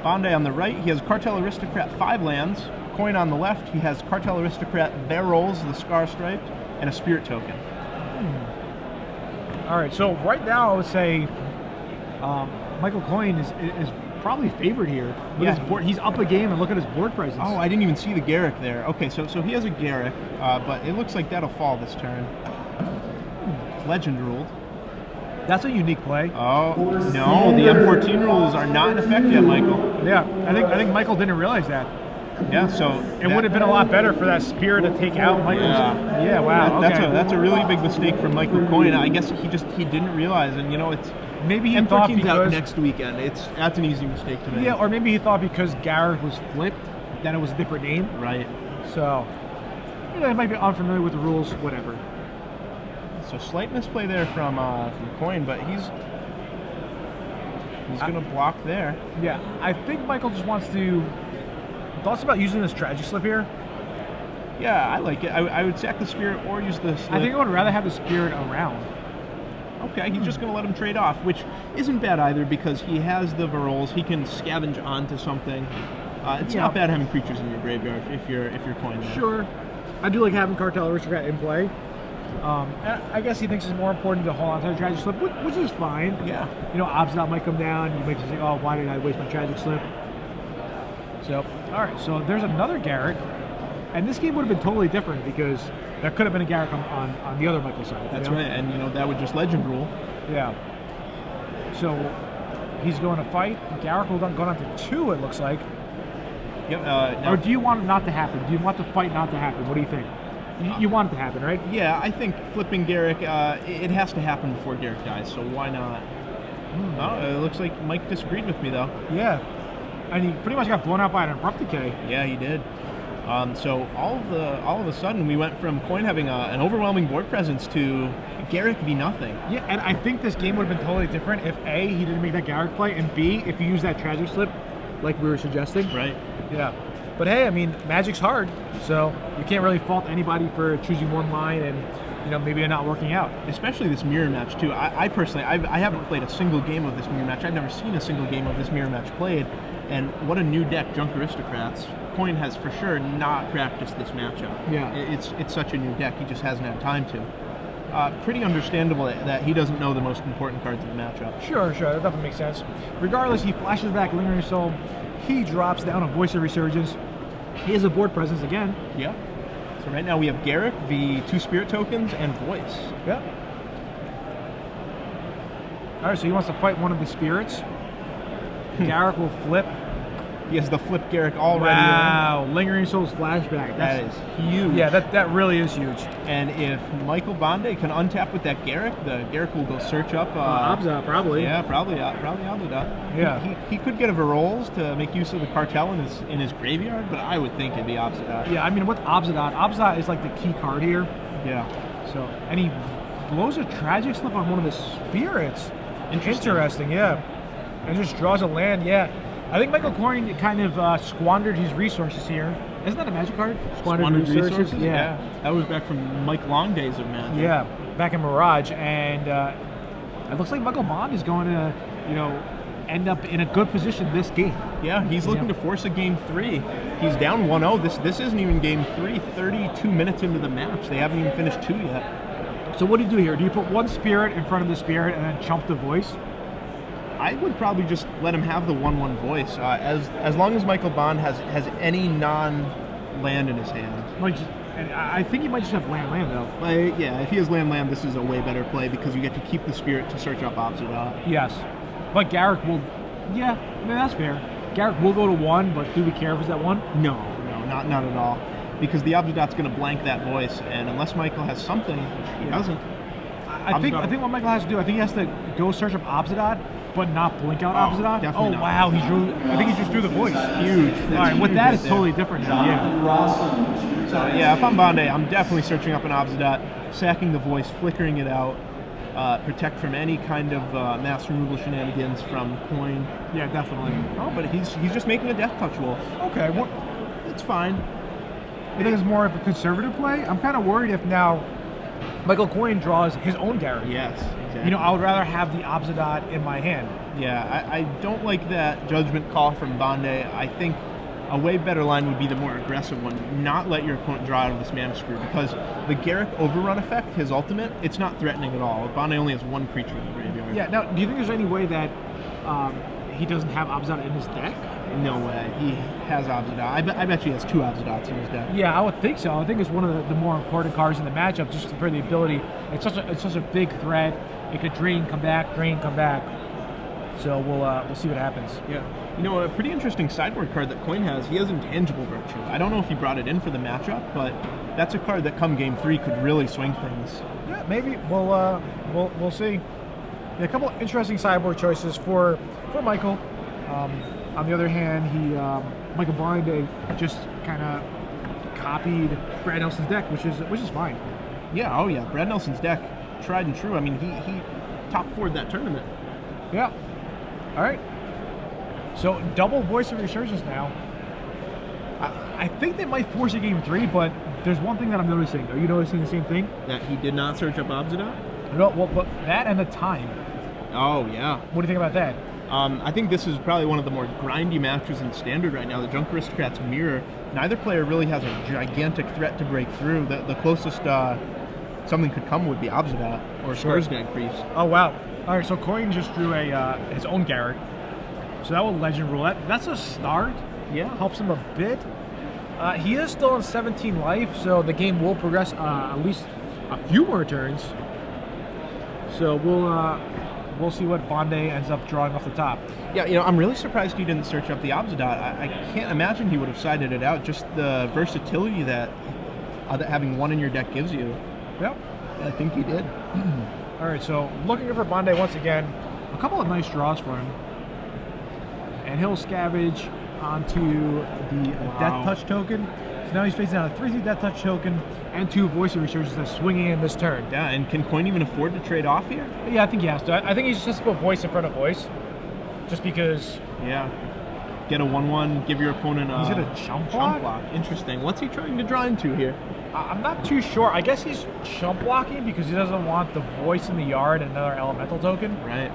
Bonde on the right, he has Cartel Aristocrat 5 lands. Coyne on the left, he has Cartel Aristocrat Barrels, the Scar Striped, and a Spirit token. All right, so right now I would say Michael Coyne is probably favored here. Look at his board. He's up a game, and look at his board presence. Oh, I didn't even see the Garrick there. Okay, so he has a Garrick, but it looks like that'll fall this turn. Legend ruled. That's a unique play. Oh, no, the M14 rules are not in effect yet, Michael. Yeah, I think Michael didn't realize that. Yeah, so it would have been a lot better for that Spirit to take out Michael's. Yeah, wow. That's a really big mistake from Michael Coyne. I guess he didn't realize, and it's maybe he thought because out next weekend. That's an easy mistake to make. Yeah, or maybe he thought because Garrett was flipped, then it was a different name. Right. So he might be unfamiliar with the rules. Whatever. So slight misplay there from Coyne, but he's going to block there. Yeah, I think Michael just wants to. Thoughts about using this Tragic Slip here? Yeah, I like it. I would sack the Spirit or use the Slip. I think I would rather have the Spirit around. Okay, he's just going to let him trade off, which isn't bad either because he has the Varolz. He can scavenge onto something. It's not bad having creatures in your graveyard if you're Coyne there. Sure. I do like having Cartel Aristocrat in play. I guess he thinks it's more important to hold on to the Tragic Slip, which is fine. Yeah. Obstinate might come down. You might just think, oh, why did I waste my Tragic Slip? So, all right, so there's another Garrick. And this game would have been totally different because there could have been a Garrick on the other Michael side. That's right, and that would just legend rule. Yeah. So he's going to fight. Garrick will go down to 2, it looks like. Yep. Or do you want it not to happen? Do you want the fight not to happen? What do you think? You want it to happen, right? Yeah, I think flipping Garrick, it has to happen before Garrick dies, so why not? Oh, it looks like Mike disagreed with me, though. Yeah. And he pretty much got blown out by an Abrupt Decay. Yeah, he did. So all of a sudden, we went from Coyne having an overwhelming board presence to Garrick v nothing. Yeah, and I think this game would have been totally different if A, he didn't make that Garrick play, and B, if you use that Tragic Slip, like we were suggesting. Right. Yeah. But hey, I mean, Magic's hard, so you can't really fault anybody for choosing one line and maybe it not working out. Especially this mirror match too. I personally, I haven't played a single game of this mirror match. I've never seen a single game of this mirror match played. And what a new deck, Junk Aristocrats. Coyne has for sure not practiced this matchup. Yeah. It's such a new deck, he just hasn't had time to. Pretty understandable that he doesn't know the most important cards of the matchup. Sure, that definitely makes sense. Regardless, he flashes back Lingering Soul. He drops down a Voice of Resurgence. He has a board presence again. Yeah. So right now we have Garrick v 2 Spirit tokens and Voice. Yeah. All right, so he wants to fight one of the Spirits. Garrick will flip. He has the flip Garrick already. Wow, Lingering Soul's flashback. That is huge. Yeah, that really is huge. And if Michael Bonde can untap with that Garrick, the Garrick will go search up. Abza, probably. Yeah, probably Abza. Yeah. He could get a Varolz to make use of the Cartel in his graveyard, but I would think it'd be Abza. Yeah, I mean, with Abza is like the key card here. Yeah. So, and he blows a Tragic Slip on one of the Spirits. Interesting, yeah. And just draws a land, yeah. I think Michael Coyne kind of squandered his resources here. Isn't that a Magic card? Squandered resources? Yeah. That was back from Mike Long days of Magic. Yeah, back in Mirage. And it looks like Michael Bonde is going to, end up in a good position this game. Yeah, he's looking to force a game 3. He's down 1-0. This isn't even game 3, 32 minutes into the match. They haven't even finished 2 yet. So what do you do here? Do you put one Spirit in front of the Spirit and then chump the Voice? I would probably just let him have the 1/1 Voice. As long as Michael Bonde has any non-land in his hand. And I think he might just have land though. Yeah, if he has land, this is a way better play because you get to keep the Spirit to search up Abza. Yes, but Garrick will. Yeah, I mean that's fair. Garrick will go to 1, but do we care if it's at 1? No, not at all. Because the Abza's going to blank that Voice, and unless Michael has something, which he doesn't. I think what Michael has to do, I think he has to go search up Abza, but not blink out Abza. Oh, not. Wow, I think he just drew the Voice. Huge. All right, with that, it's totally different now. Yeah. So yeah, if I'm Bonde, I'm definitely searching up an Abza, sacking the Voice, flickering it out, protect from any kind of mass removal shenanigans from Coyne. Yeah, definitely. Oh, but he's just making a Death Touch Wolf. Okay, well, it's fine. You think it's more of a conservative play? I'm kind of worried if now Michael Coyne draws his own Garrett. Yes, exactly. You know, I would rather have the Obsidian in my hand. Yeah, I don't like that judgment call from Bonde. I think a way better line would be the more aggressive one. Not let your opponent draw out of this mana screw, because the Garrett overrun effect, his ultimate, it's not threatening at all. Bonde only has one creature in the graveyard. Yeah, now, do you think there's any way that he doesn't have Obsidian in his deck? No way. He has Obsidian. I bet he has 2 Obsidians in his deck. Yeah, I would think so. I think it's one of the more important cards in the matchup, just for the ability. It's such a big threat. It could drain, come back, drain, come back. So we'll see what happens. Yeah. You know, a pretty interesting sideboard card that Coyne has, he has Intangible Virtue. I don't know if he brought it in for the matchup, but that's a card that come game 3 could really swing things. Yeah, maybe. We'll see. Yeah, a couple interesting sideboard choices for Michael. On the other hand, Michael Bonde just kind of copied Brad Nelson's deck, which is fine. Yeah, oh yeah, Brad Nelson's deck, tried and true. I mean, he top 4'd that tournament. Yeah. All right. So double Voice of Resurgence now. I think they might force a game 3, but there's one thing that I'm noticing. Are you noticing the same thing? That he did not search up Obsidian? No, well, but that and the time. Oh yeah. What do you think about that? I think this is probably one of the more grindy matches in Standard right now. The Junk Aristocrats mirror. Neither player really has a gigantic threat to break through. The closest something could come would be Obsidian or Scourge Priest. Oh wow. All right, so Coyne just drew his own Garrett. So that will Legend Rule. That's a start. Yeah. Helps him a bit. He is still on 17 life, so the game will progress at least a few more turns. So we'll see what Bonde ends up drawing off the top. Yeah, you know, I'm really surprised he didn't search up the Obsidian. I can't imagine he would have sided it out. Just the versatility that having one in your deck gives you. Yep. I think he did. All right, so looking for Bonde once again. A couple of nice draws for him. And he'll scavenge onto the Death Touch token. So now he's facing down a 3/3 Death Touch token and 2 Voice of Resurgence that's swinging in this turn. Yeah, and can Coyne even afford to trade off here? Yeah, I think he has to. I think he's just put Voice in front of Voice. Just because... Yeah. Get a 1/1, give your opponent a... He's going to chump block? Interesting. What's he trying to draw into here? I'm not too sure. I guess he's chump blocking because he doesn't want the Voice in the yard and another elemental token. Right.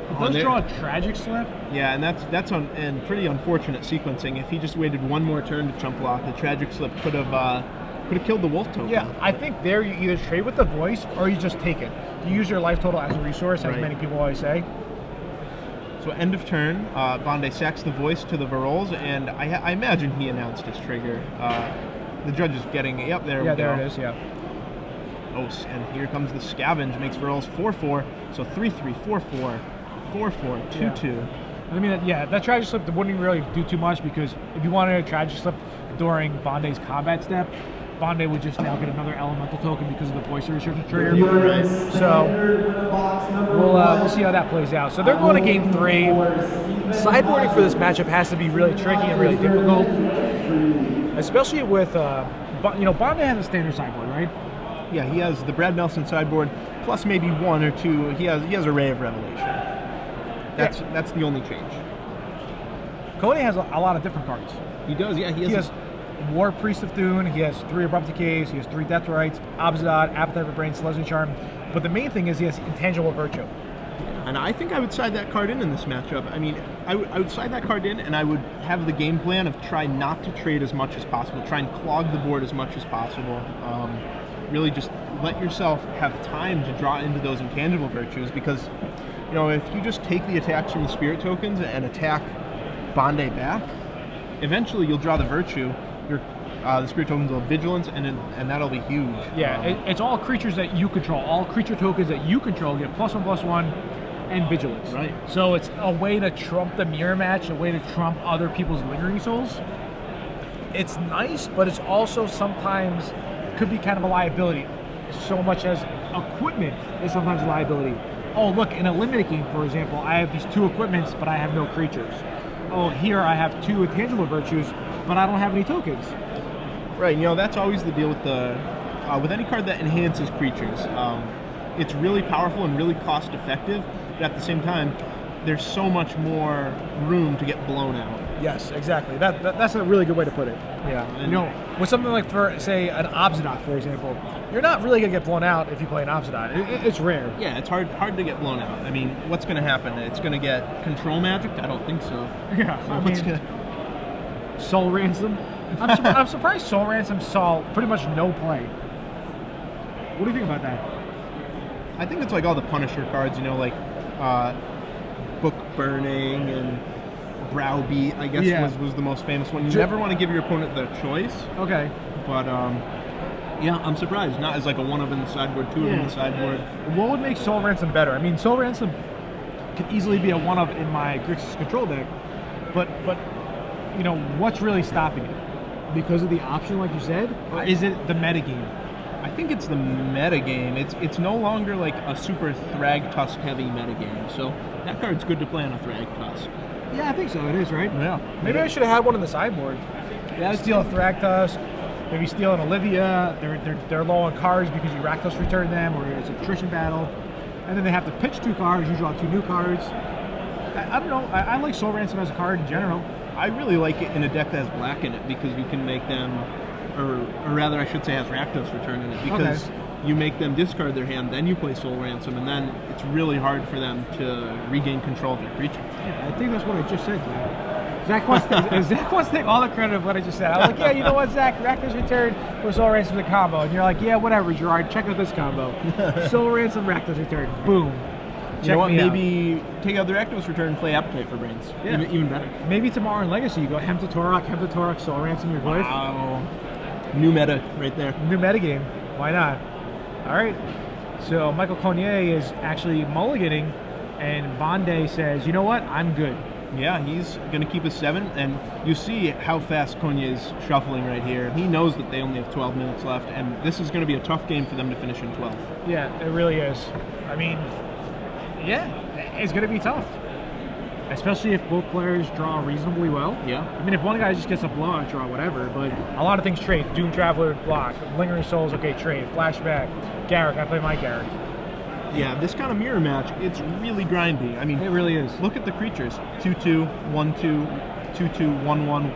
He does draw a Tragic Slip. Yeah, and that's and pretty unfortunate sequencing. If he just waited one more turn to chump block, the Tragic Slip could have killed the Wolf token. Yeah, I think there you either trade with the Voice or you just take it. You use your life total as a resource, as many people always say. So end of turn, Bonde sacks the Voice to the Varols, and I imagine he announced his trigger. The judge is getting, yep, there we go. Yeah, there it is, yeah. Oh, and here comes the Scavenge, makes Varols 4/4, so 3/3, 4/4, 4/4, 2/2. I mean, that Tragic Slip wouldn't really do too much because if you wanted a Tragic Slip during Bonde's combat step, Bonde would just now get another elemental token because of the Voice of Resurgence trigger. Right. So we'll see how that plays out. So they're going to game 3. Sideboarding for this matchup has to be really tricky and really difficult, especially with Bonde has a standard sideboard, right? Yeah, he has the Brad Nelson sideboard plus maybe 1 or 2. He has a Ray of Revelation. That's the only change. Coyne has a lot of different cards. He does, yeah. He has War Priest of Thune, he has 3 Abrupt Decays, he has 3 Death Rights, Obsidian, Appetite for Brain, Celestial Charm. But the main thing is he has Intangible Virtue. And I think I would side that card in this matchup. I mean, I would side that card in, and I would have the game plan of try not to trade as much as possible, try and clog the board as much as possible. Really just let yourself have time to draw into those Intangible Virtues, because, you know, if you just take the attacks from the Spirit tokens and attack Bonde back, eventually you'll draw the Virtue. The Spirit tokens will have Vigilance, and that'll be huge. Yeah, it's all creatures that you control. All creature tokens that you control get +1/+1 and Vigilance. Right. So it's a way to trump the mirror match, a way to trump other people's Lingering Souls. It's nice, but it's also sometimes could be kind of a liability. So much as equipment is sometimes a liability. Oh, look, in a limited game, for example, I have these 2 equipments, but I have no creatures. Oh, here I have 2 Intangible Virtues, but I don't have any tokens. Right, you know, that's always the deal with with any card that enhances creatures. It's really powerful and really cost effective, but at the same time, there's so much more room to get blown out. Yes, exactly. That's a really good way to put it. Yeah. You know, with something like, for say, an Obsidot, for example, you're not really going to get blown out if you play an Obsidot. It's rare. Yeah, it's hard to get blown out. I mean, what's going to happen? It's going to get control magic? I don't think so. Yeah. Soul Ransom. I'm surprised Soul Ransom saw pretty much no play. What do you think about that? I think it's like all the Punisher cards, you know, like Book Burning and Browbeat, I guess was the most famous one. You never want to give your opponent the choice. Okay. But, yeah, I'm surprised. Not as like a one of in the sideboard, two of in the sideboard. What would make Soul Ransom better? I mean, Soul Ransom could easily be a one of in my Grixis control deck, but you know, what's really stopping it? Because of the option, like you said, or is it the metagame? I think it's the metagame. It's no longer like a super Thragtusk heavy metagame, so that card's good to play on a Thragtusk. Yeah, I think so. It is, right? Yeah. Maybe I should have had one in the sideboard. Yeah, steal a Thragtusk, maybe steal an Olivia. They're low on cards because you Rakdos return them, or it's a attrition battle, and then they have to pitch 2 cards. You draw 2 new cards. I don't know. I like Soul Ransom as a card in general. I really like it in a deck that has black in it because you can make them, or rather I should say has Rakdos return in it, because you make them discard their hand, then you play Soul Ransom, and then it's really hard for them to regain control of their creature. Yeah, I think that's what I just said, Zach wants to take all the credit of what I just said. I was like, yeah, you know what, Zach? Rakdos return with Soul Ransom the combo. And you're like, yeah, whatever, Gerard, check out this combo. Soul Ransom, Rakdos return. Boom. You know what? Maybe take out the Rakdos return and play Appetite for Brains. Yeah. Even better. Maybe tomorrow in Legacy you go Hem to Torok, Soul Ransom your Glyph. Wow. New meta right there. New meta game. Why not? All right. So Michael Coyne is actually mulliganing, and Bonde says, you know what? I'm good. Yeah, he's going to keep his 7, and you see how fast Coyne is shuffling right here. He knows that they only have 12 minutes left, and this is going to be a tough game for them to finish in 12. Yeah, it really is. I mean, yeah, it's going to be tough, especially if both players draw reasonably well. Yeah. I mean, if one guy just gets a blowout draw, whatever, but a lot of things trade. Doom Traveler, block. Lingering Souls, okay, trade. Flashback. Garrick, I play my Garrick. Yeah, this kind of mirror match, it's really grindy. I mean, it really is. Look at the creatures. 2/2, 1/2, 2/2, 1/1,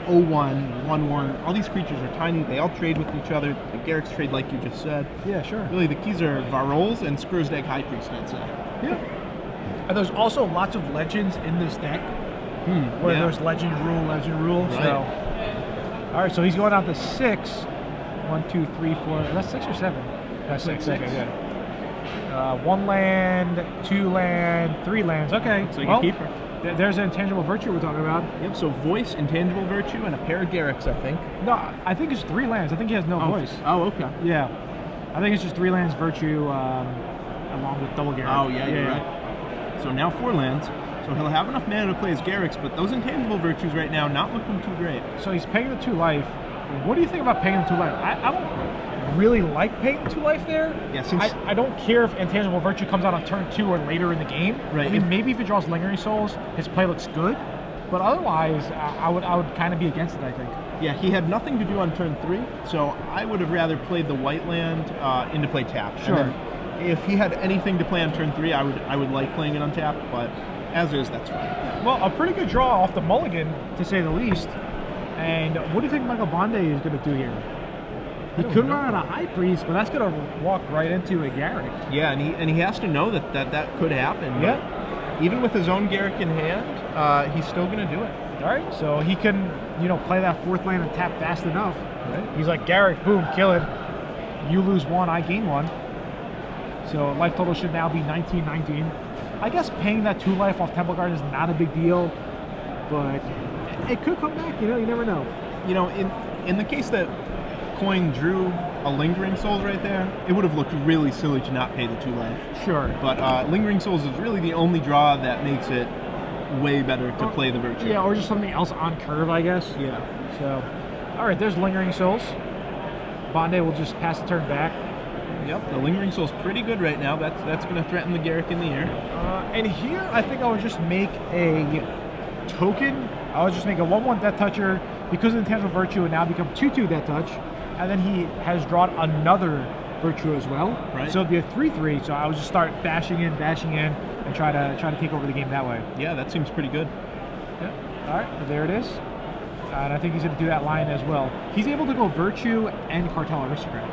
0/1, 1/1. All these creatures are tiny. They all trade with each other. The Garricks trade like you just said. Yeah, sure. Really, the keys are Varolz and Skrzdeg High Priest, I'd say. Yeah. And there's also lots of legends in this deck. Where there's legend rule. Right. So, all right, so he's going out to 6. 1, 2, 3, 4. That's 6 or 7? That's 6. Okay, good. 1 land, 2 land, 3 lands. Okay. So you can keep her. There's an intangible virtue we're talking about. Yep, so voice, intangible virtue, and a pair of Garricks, I think. No, I think it's 3 lands. I think he has no voice. Oh, okay. Yeah. I think it's just 3 lands virtue along with double Garrick. Oh, yeah, you're right. So now 4 lands. So he'll have enough mana to play his Garricks, but those intangible virtues right now not looking too great. So he's paying the 2 life. What do you think about paying the 2 life? I don't really like paying the 2 life there. Yeah, I don't care if intangible virtue comes out on turn 2 or later in the game. Right. I mean, maybe if he draws Lingering Souls, his play looks good. But otherwise, I would kind of be against it, I think. Yeah, he had nothing to do on turn 3, so I would have rather played the white land into play tap. Sure. If he had anything to play on turn 3, I would like playing it on tap, but as is, that's fine. Well, a pretty good draw off the mulligan, to say the least. And what do you think Michael Bonde is going to do here? He could run out a High Priest, but that's going to walk right into a Garrick. Yeah, and he has to know that could happen. Yeah. Even with his own Garrick in hand, he's still going to do it. All right, so he can, play that 4th land and tap fast enough. Right. He's like, Garrick, boom, kill it. You lose 1, I gain 1. So life total should now be 19-19. I guess paying that 2 life off Temple Guard is not a big deal, but it could come back. You never know. In the case that Coyne drew a Lingering Souls right there, it would have looked really silly to not pay the 2 life. Sure. But Lingering Souls is really the only draw that makes it way better to play the Virtue. Yeah, or just something else on curve, I guess. Yeah. So, all right, there's Lingering Souls. Bonde will just pass the turn back. Yep, the Lingering Soul's pretty good right now. That's going to threaten the Garrick in the air. And here, I think I would just make a token. I would just make a 1/1 Death Toucher. Because of the Intangible Virtue, and now become 2/2 Death Touch. And then he has drawn another Virtue as well. Right. So it'd be a 3/3. So I would just start bashing in, and and try to take over the game that way. Yeah, that seems pretty good. Yep. All right, there it is. And I think he's going to do that line as well. He's able to go Virtue and Cartel Aristocrat.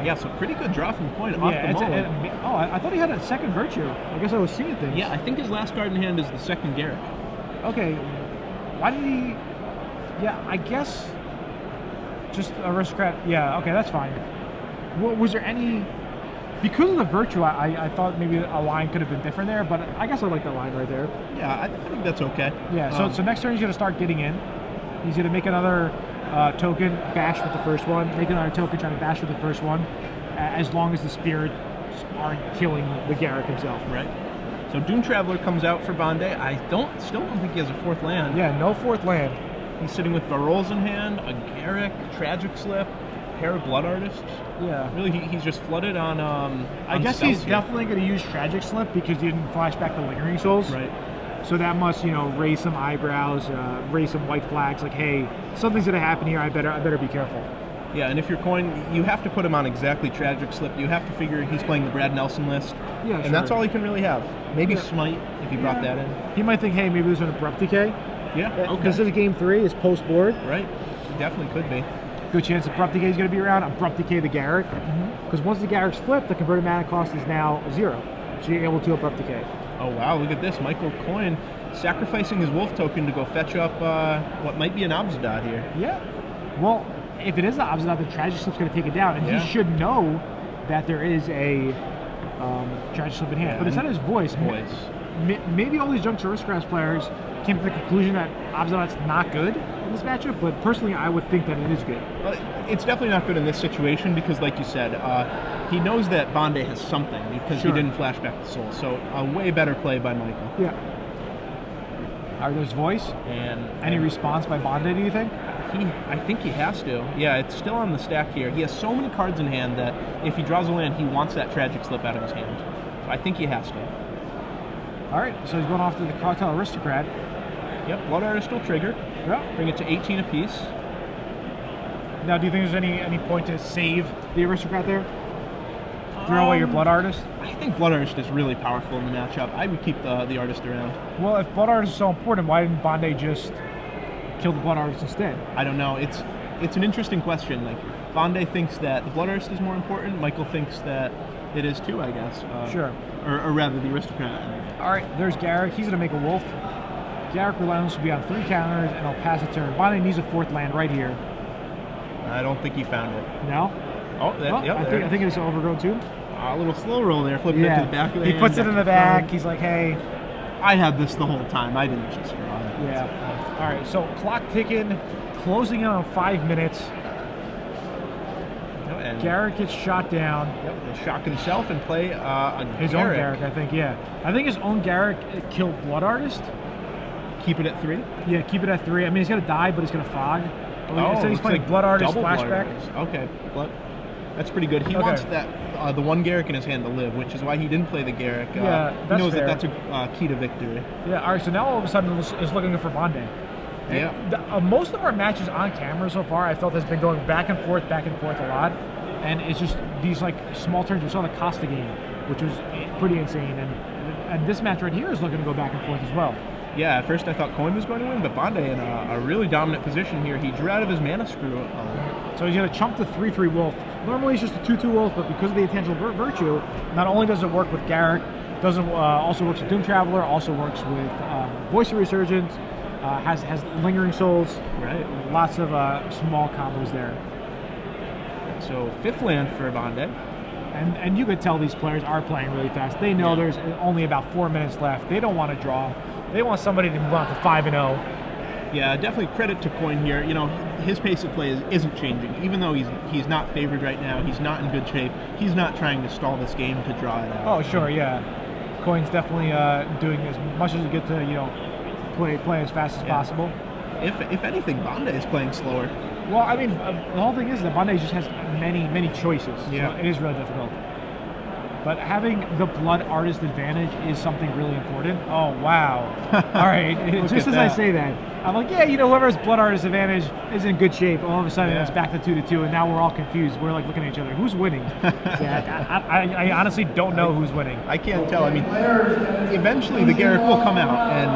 Yeah, so pretty good draw from Coyne off the mulligan. I thought he had a second Virtue. I guess I was seeing things. Yeah, I think his last card in hand is the second Garrick. Okay, why did he... Yeah, I guess just Aristocrat. Yeah, okay, that's fine. Was there any... Because of the Virtue, I thought maybe a line could have been different there, but I guess I like that line right there. Yeah, I think that's okay. Yeah, so next turn he's going to start getting in. He's going to make another token, bash with the first one, make another token, trying to bash with the first one, as long as the spirits aren't killing the Garrick himself. Right. So Doom Traveler comes out for Bonde. I still don't think he has a fourth land. Yeah, no fourth land. He's sitting with Varolz in hand, a Garrick, Tragic Slip, pair of Blood Artists. Yeah. Really, he's just flooded on I guess he's definitely going to use Tragic Slip because he didn't flash back the Lingering Souls. Right. So that must, raise some eyebrows, raise some white flags, like, hey, something's going to happen here, I better be careful. Yeah, and if you're Coyne, you have to put him on exactly Tragic Slip. You have to figure he's playing the Brad Nelson list. Yeah, and that's all he can really have. Maybe Smite, if he brought that in. He might think, hey, maybe there's an Abrupt Decay. Yeah, okay. This is game 3, it's post-board. Right, definitely could be. Good chance Abrupt Decay is going to be around. Abrupt Decay the Garrick. Because once the Garrick's flipped, the converted mana cost is now 0. So you're able to Abrupt Decay. Oh, wow, look at this. Michael Coyne sacrificing his wolf token to go fetch up what might be an Obsidian here. Yeah. Well, if it is the Obsidian, the Tragic Slip's going to take it down. And he should know that there is a Tragic Slip in hand. But it's not his voice. Maybe all these Junks Aristocrats players came to the conclusion that Obsidian's not good in this matchup, but personally I would think that it is good. Well, it's definitely not good in this situation because, like you said, he knows that Bonde has something because he didn't flash back the soul. So a way better play by Michael. Yeah. There's voice. And any response by Bonde, do you think? I think he has to. Yeah, it's still on the stack here. He has so many cards in hand that if he draws a land, he wants that Tragic Slip out of his hand. So I think he has to. All right, so he's going off to the Cartel Aristocrat. Yep, Blood Artist still triggered. Yeah. Bring it to 18 apiece. Now, do you think there's any point to save the Aristocrat there? Throw away your Blood Artist? I think Blood Artist is really powerful in the matchup. I would keep the Artist around. Well, if Blood Artist is so important, why didn't Bonde just kill the Blood Artist instead? I don't know. It's an interesting question. Like, Bonde thinks that the Blood Artist is more important. Michael thinks that it is too, I guess. Sure. Or rather, the Aristocrat. All right, there's Garrick. He's going to make a wolf. Garrick Relentless will be on 3 counters, and he'll pass a turn. Bonde needs a 4th land right here. I don't think he found it. No? Oh, I think it's overgrown too. A little slow roll there, flipping it to the back of the hand. He puts it in the back. He's like, hey. I had this the whole time. I didn't just draw it. Yeah. All right, so clock ticking, closing in on 5 minutes. And Garrick gets shot down. Yep, he'll shock himself and play his own Garrick, I think, yeah. I think his own Garrick killed Blood Artist. Keep it at 3? Yeah, keep it at 3. I mean, he's going to die, but he's going to fog. So he's playing like Blood Artist flashback. flashback. Okay, that's pretty good. He wants that the one Garrick in his hand to live, which is why he didn't play the Garrick. He knows that that's a key to victory. Yeah, all right, so now all of a sudden it's looking good for Bonde. Yeah. Most of our matches on camera so far, I felt, has been going back and forth a lot. And it's just these like small turns. We saw the Costa game, which was pretty insane. And this match right here is looking to go back and forth as well. Yeah, at first I thought Coyne was going to win, but Bonde in a really dominant position here. He drew out of his mana screw. So he's going to chump the 3/3 Wolf. Normally it's just a 2/2 Wolf, but because of the intentional Virtue, not only does it work with Garrick, also works with Doom Traveler, also works with Voice of Resurgence, has Lingering Souls. Right. Lots of small combos there. So 5th land for Bonde. And you could tell these players are playing really fast. They know there's only about 4 minutes left. They don't want to draw. They want somebody to move on to 5-0. Yeah, definitely credit to Coyne here. You know, his pace of play isn't changing. Even though he's not favored right now, he's not in good shape. He's not trying to stall this game to draw it out. Oh, sure, yeah. Coyne's definitely doing as much as he get to, play as fast as possible. If anything, Bonde is playing slower. Well, I mean, the whole thing is that Bonde just has many choices. Yeah. So it is really difficult. but having the blood artist advantage is something really important. Oh, wow. All right, just as I say that, I'm like, yeah, whoever has blood artist advantage is in good shape. All of a sudden, it's back to 2-2, and now we're all confused. We're like looking at each other. Who's winning? I honestly don't know who's winning. I can't tell. I mean, eventually the Garrick will come out, and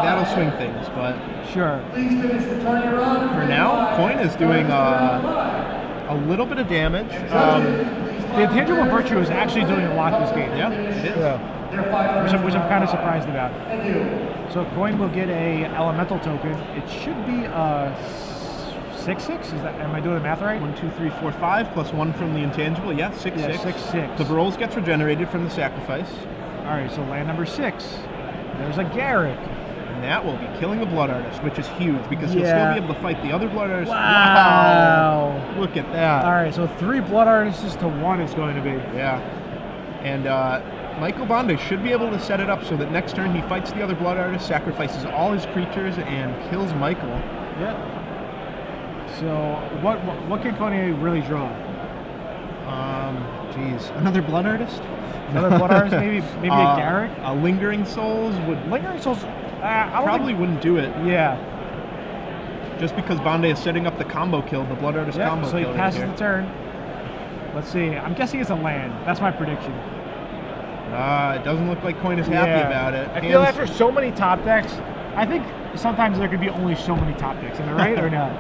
that'll swing things, but sure. For now, Coyne is doing a little bit of damage. The intangible virtue is actually doing a lot this game. Yeah, it is. Yeah. Which I'm kind of surprised about. So Coyne will get a elemental token. It should be a 6/6. Am I doing the math right? 1, 2, 3, 4, 5 plus 1 from the intangible. Yeah, 6/6. Yeah, 6/6. The Varolz gets regenerated from the sacrifice. All right, so land number 6. There's a Garrick. And that will be killing the Blood Artist, which is huge because he'll still be able to fight the other Blood Artists. Wow. Look at that. All right, so 3 Blood Artists to 1 is going to be. Yeah. And Michael Bonde should be able to set it up so that next turn he fights the other Blood Artist, sacrifices all his creatures, and kills Michael. Yeah. So what can Coyne really draw? Geez, another Blood Artist? Another Blood Artist, maybe a Garrick? A Lingering Souls would... Lingering Souls... probably wouldn't do it. Yeah. Just because Bonde is setting up the combo kill, the Blood Artist combo kill. So he passes the turn. Let's see. I'm guessing it's a land. That's my prediction. It doesn't look like Coyne is happy about it. I feel after so many top decks, I think sometimes there could be only so many top decks. Am I right or not?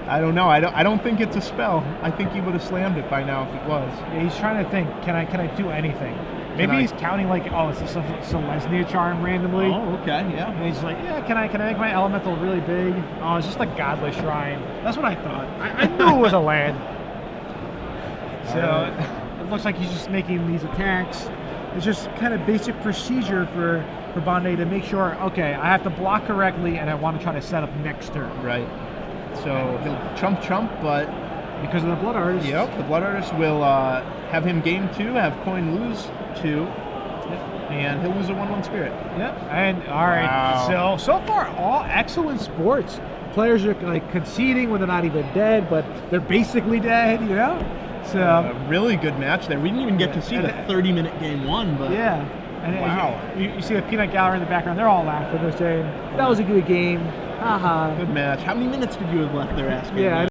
I don't know. I don't think it's a spell. I think he would have slammed it by now if it was. Yeah, he's trying to think. Can I do anything? Maybe he's counting like, oh, it's a Selesnya charm randomly. Oh, okay, yeah. And he's like, yeah, can I make my elemental really big? Oh, it's just like Godless Shrine. That's what I thought. I knew it was a land. So it looks like he's just making these attacks. It's just kind of basic procedure for Bonde to make sure, okay, I have to block correctly and I want to try to set up next turn. Right. So he'll chump, but... because of the Blood Artist. Yep, the Blood Artist will have him game 2, have Coyne lose 2, and he'll lose a 1/1 Spirit. Yep, and all right, so far, all excellent sports. Players are like conceding when they're not even dead, but they're basically dead, So a really good match there. We didn't even get to see the 30-minute game 1, but... Yeah. And wow. You see the peanut gallery in the background. They're all laughing. They're saying, that was a good game. Haha. Good match. How many minutes did you have left? They're asking. Yeah.